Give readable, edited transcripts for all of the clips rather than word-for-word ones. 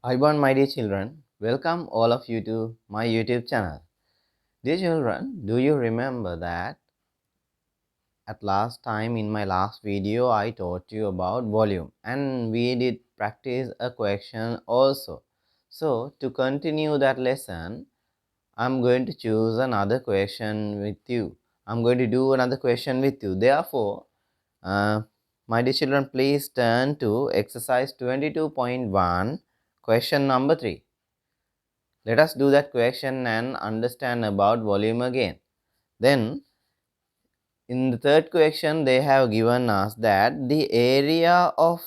I want my dear children, welcome all of you to my YouTube channel. Dear children, do you remember that at last time in my last video I taught you about volume and we did practice a question also. So to continue that lesson, I'm going to choose another question with you. I'm going to do another question with you. Therefore, uh, my dear children, please turn to exercise 22.1 question number 3. Let us do that question and understand about volume again. Then, in the third question, they have given us that the area of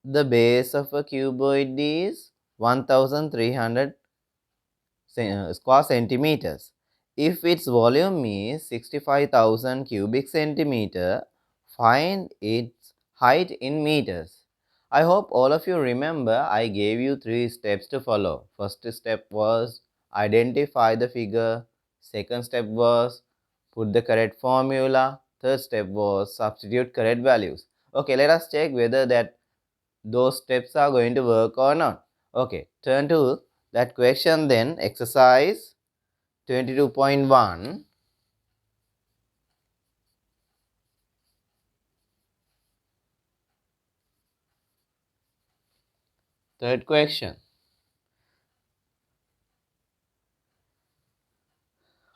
the base of a cuboid is 1300 square centimeters. If its volume is 65,000 cubic centimeter, find its height in meters. I hope all of you remember I gave you 3 steps to follow. First step was identify the figure. Second step was put the correct formula. Third step was substitute correct values. Okay, let us check whether those steps are going to work or not. Okay, turn to that question then, exercise 22.1. Third question.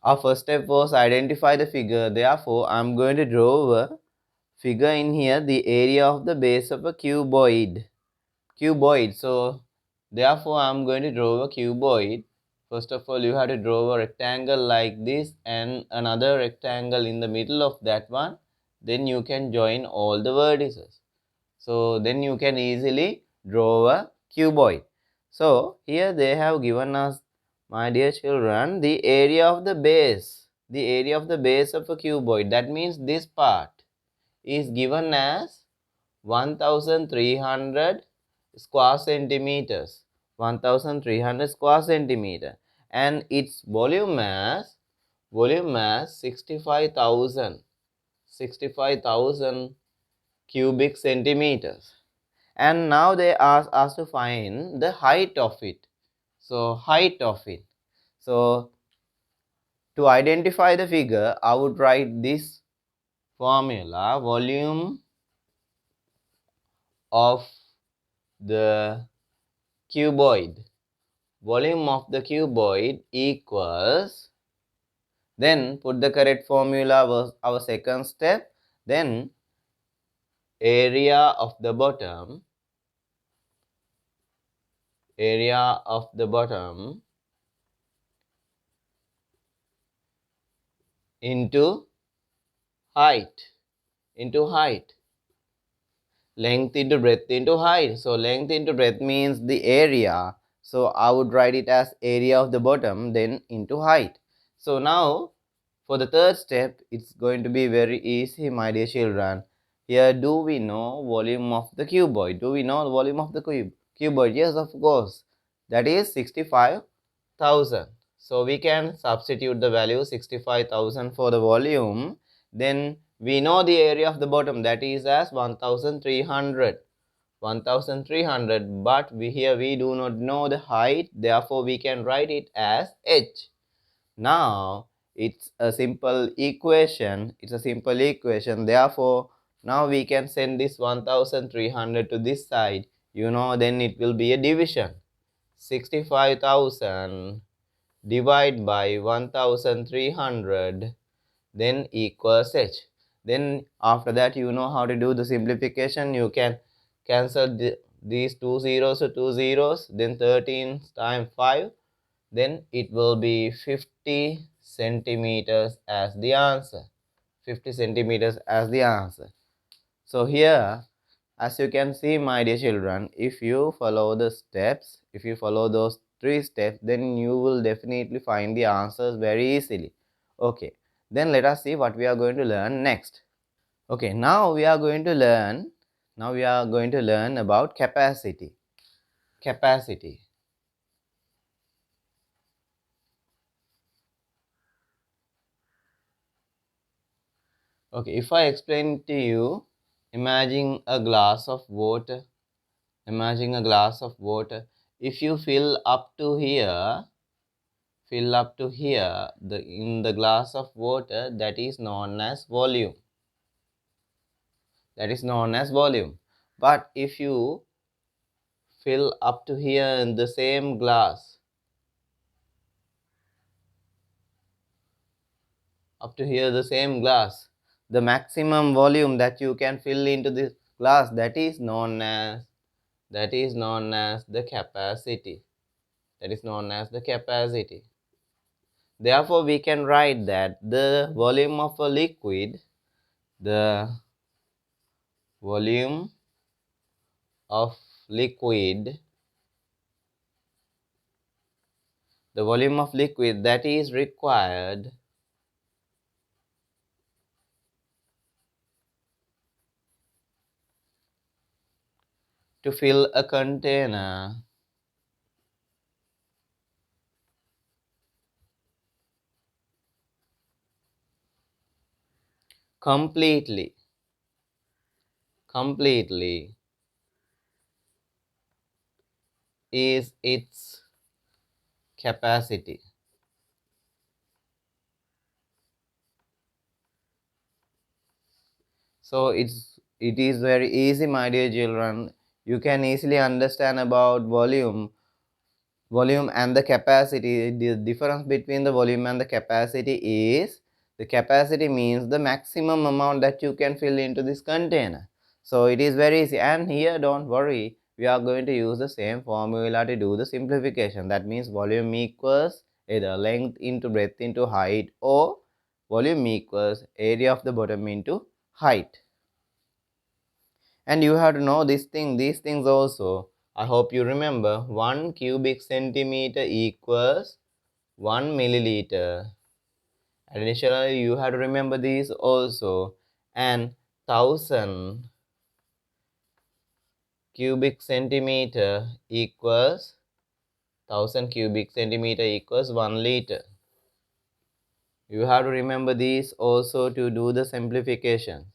Our first step was identify the figure. Therefore, I am going to draw a figure in here, the area of the base of a cuboid. So, therefore, I am going to draw a cuboid. First of all, you have to draw a rectangle like this and another rectangle in the middle of that one. Then you can join all the vertices. So then you can easily draw a cuboid. So here they have given us, my dear children, the area of the base. The area of the base of a cuboid. That means this part is given as 1300 square centimeters. 1300 square centimeter. And its volume mass 65,000 cubic centimeters. And now they ask us to find the height of it. So to identify the figure, I would write this formula: volume of the cuboid. Volume of the cuboid equals, then put the correct formula was our second step. Then area of the bottom, into height, length into breadth into height. So length into breadth means the area. So I would write it as area of the bottom then into height. So now for the third step, it's going to be very easy, my dear children. Here, do we know volume of the cuboid? Do we know the volume of the cuboid? Yes, of course. That is 65,000. So we can substitute the value 65,000 for the volume. Then we know the area of the bottom, that is as 1300. 1300, but here we do not know the height, therefore we can write it as h. Now it's a simple equation. Therefore, now we can send this 1300 to this side. Then it will be a division. 65,000 divided by 1300 then equals h. Then after that, you know how to do the simplification. You can cancel these two zeros to two zeros. Then 13 times 5. Then it will be 50 centimeters as the answer. 50 centimeters as the answer. So here, as you can see, my dear children, if you follow the steps, if you follow those 3 steps, then you will definitely find the answers very easily. Okay, then let us see what we are going to learn next. Okay, now we are going to learn about capacity. Okay, if I explain to you, imagine a glass of water. if you fill up to here, in the glass of water, that is known as volume. That is known as volume. But if you fill up to here in the same glass, up to here the same glass, the maximum volume that you can fill into this glass, that is known as the capacity. That is known as the capacity. Therefore, we can write that the volume of a liquid, the volume of liquid, the volume of liquid that is required to fill a container completely is its capacity. So it is very easy, my dear children. You can easily understand about volume and the capacity. The difference between the volume and the capacity is, the capacity means the maximum amount that you can fill into this container. So it is very easy, and here don't worry, we are going to use the same formula to do the simplification. That means volume equals either length into breadth into height, or volume equals area of the bottom into height. And you have to know these things also. I hope you remember 1 cubic centimeter equals 1 milliliter. Additionally, you have to remember these also. And 1000 cubic centimeter equals 1000 cubic centimeter equals 1 liter. You have to remember these also to do the simplification.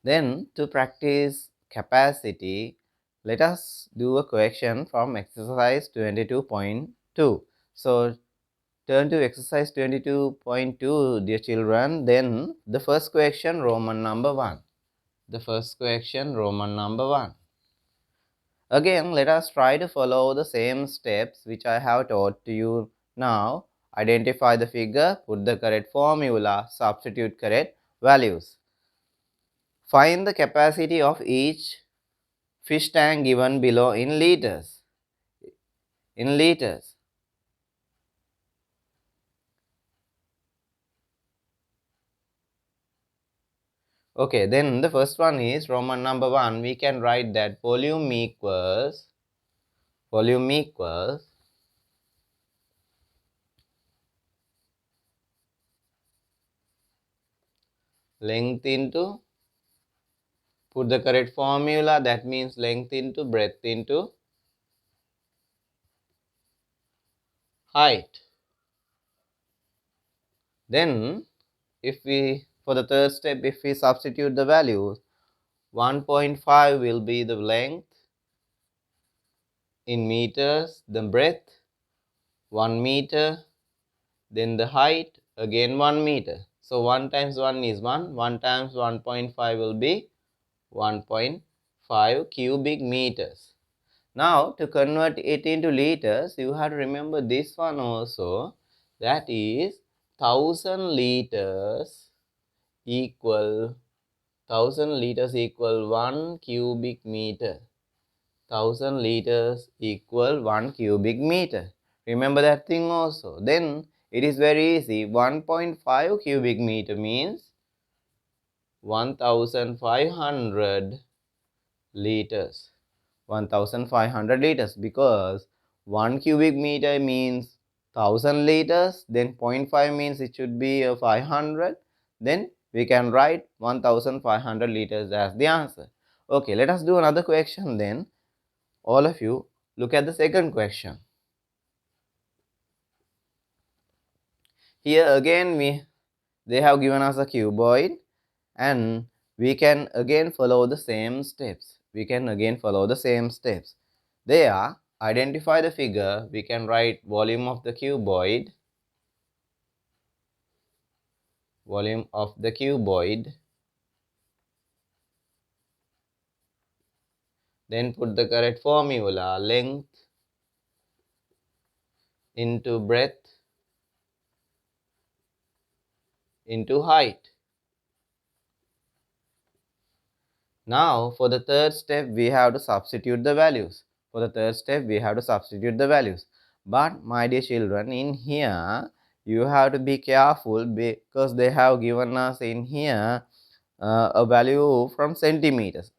Then, to practice capacity, let us do a question from exercise 22.2. So, turn to exercise 22.2, dear children. Then, the first question, Roman number 1. The first question, Roman number 1. Again, let us try to follow the same steps which I have taught to you now. Identify the figure, put the correct formula, substitute correct values. Find the capacity of each fish tank given below in liters. In liters. Okay, then the first one is Roman number 1. We can write that volume equals length into, put the correct formula, that means length into breadth into height. Then if we, for the third step, if we substitute the values, 1.5 will be the length in meters, the breadth 1 meter, then the height again 1 meter. So 1 times 1 is 1, 1 times 1.5 will be 1.5 cubic meters. Now to convert it into liters, you have to remember this one also, that is 1000 liters equal 1 cubic meter. 1000 liters equal 1 cubic meter. Remember that thing also. Then it is very easy. 1.5 cubic meter means 1500 liters. 1500 liters, because 1 cubic meter means 1000 liters, then 0.5 means it should be 500. Then we can write 1500 liters as the answer. Okay, let us do another question then. All of you, look at the second question. Here again they have given us a cuboid, and we can again follow the same steps. we can again follow the same steps. They are: identify the figure, we can write volume of the cuboid, volume of the cuboid, then put the correct formula, length into breadth into height. Now for the third step we have to substitute the values. But my dear children, in here you have to be careful because they have given us in here a value from centimeters,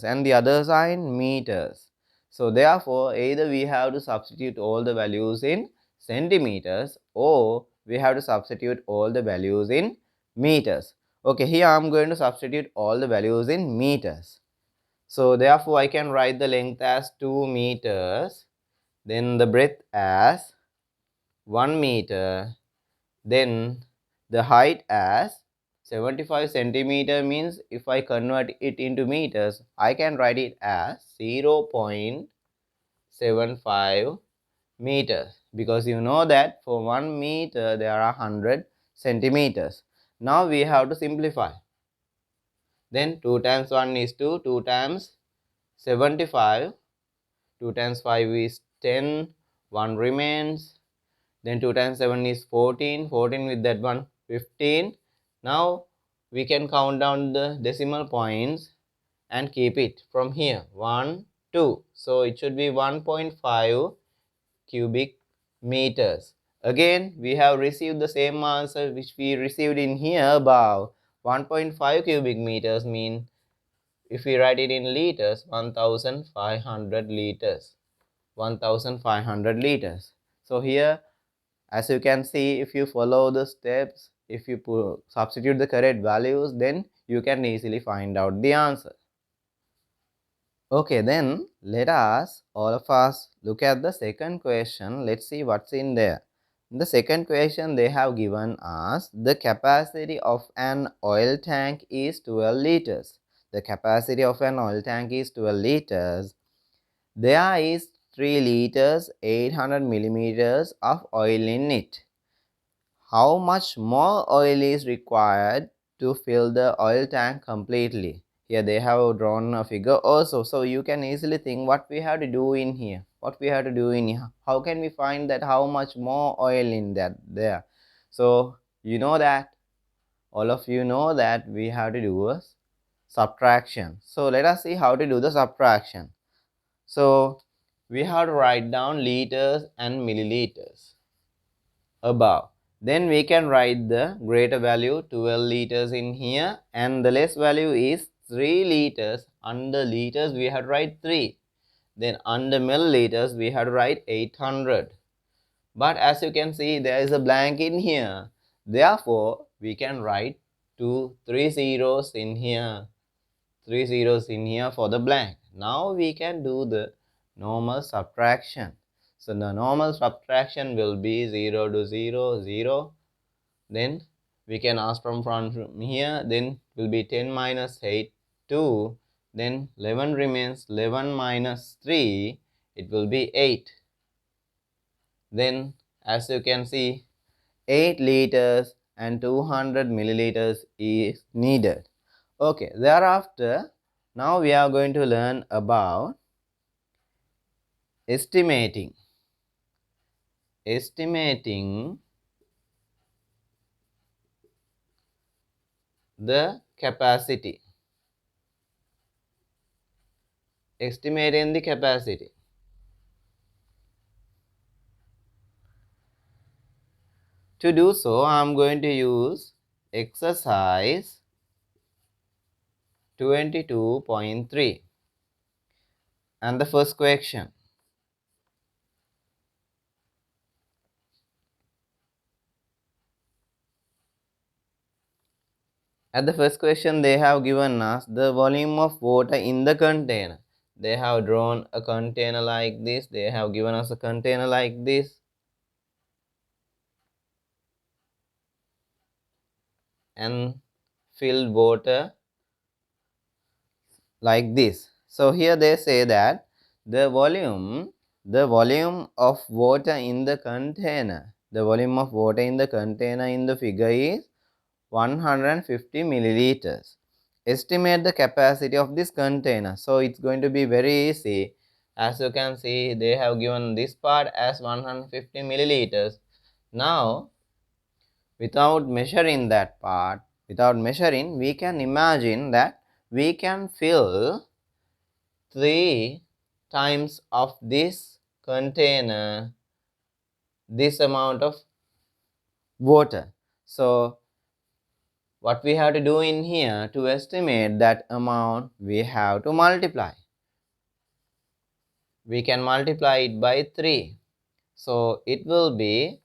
and the others are in meters. So therefore either we have to substitute all the values in centimeters or we have to substitute all the values in meters. Okay, here I am going to substitute all the values in meters. So therefore I can write the length as 2 meters, then the breadth as 1 meter, then the height as 75 centimeter. Means if I convert it into meters, I can write it as 0.75 meters, because you know that for 1 meter there are 100 centimeters. Now we have to simplify. Then 2 times 1 is 2, 2 times 75, 2 times 5 is 10, 1 remains. Then 2 times 7 is 14, 14 with that one 15. Now we can count down the decimal points and keep it from here 1, 2. So it should be 1.5 cubic meters. Again we have received the same answer which we received in here above. 1.5 cubic meters mean, if we write it in liters, 1500 liters. 1500 liters. So here, as you can see, if you follow the steps, if you substitute the correct values, then you can easily find out the answer. Okay, then let us, all of us, look at the second question. Let's see what's in there. In the second question, they have given us the capacity of an oil tank is 12 liters. The capacity of an oil tank is 12 liters. There is 3 liters 800 millimeters of oil in it. How much more oil is required to fill the oil tank completely? Here they have drawn a figure also, so you can easily think what we have to do in here. How can we find that how much more oil in that there? So you know that, all of you know that we have to do a subtraction. So let us see how to do the subtraction. So we have to write down liters and milliliters above. Then we can write the greater value 12 liters in here, and the less value is 3 liters. Under liters we have to write 3. Then under milliliters we have to write 800. But as you can see, there is a blank in here. Therefore we can write 3 zeros in here. 3 zeros in here for the blank. Now we can do the normal subtraction. So the normal subtraction will be 0 to 0, 0. Then we can ask from here. Then will be 10 minus 8, 2. Then 11 remains. 11 minus 3, it will be 8. Then as you can see, 8 liters and 200 milliliters is needed. Okay, thereafter, now we are going to learn about estimating the capacity. Estimating the capacity. To do so, I am going to use exercise 22.3 and the first question. At the first question, they have given us the volume of water in the container. They have drawn a container like this. They have given us a container like this, and filled water like this. So here they say that the volume of water in the container, the volume of water in the container in the figure is 150 milliliters. Estimate the capacity of this container. So it's going to be very easy. As you can see, they have given this part as 150 milliliters. Now, without measuring that part, we can imagine that we can fill 3 times of this container this amount of water. So what we have to do in here, to estimate that amount, we have to multiply. We can multiply it by 3. So it will be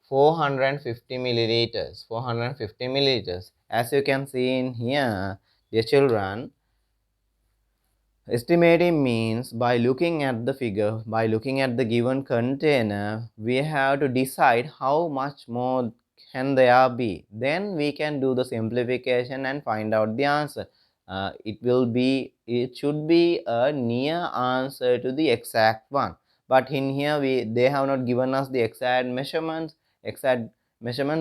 450 milliliters. 450 milliliters. As you can see in here, dear children, estimating means by looking at the figure, by looking at the given container, we have to decide how much more can there be. Then we can do the simplification and find out the answer. It should be a near answer to the exact one. But in here they have not given us the exact measurement.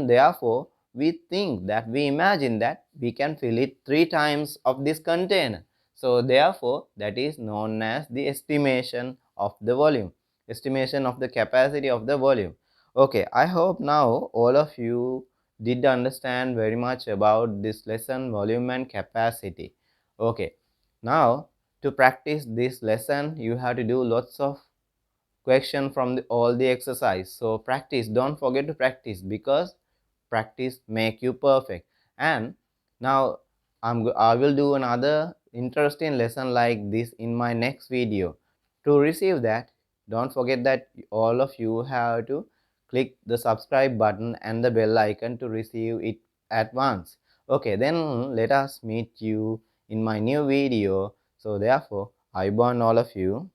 Therefore, we imagine that we can fill it 3 times of this container. So therefore, that is known as the estimation of the volume, estimation of the capacity of the volume. Okay, I hope now all of you did understand very much about this lesson, volume and capacity. Okay, now to practice this lesson, you have to do lots of question from all the exercise. So practice, don't forget to practice, because practice make you perfect. And now I will do another interesting lesson like this in my next video. To receive that, don't forget that all of you have to click the subscribe button and the bell icon to receive it at once. Okay, then let us meet you in my new video. So therefore, I want all of you.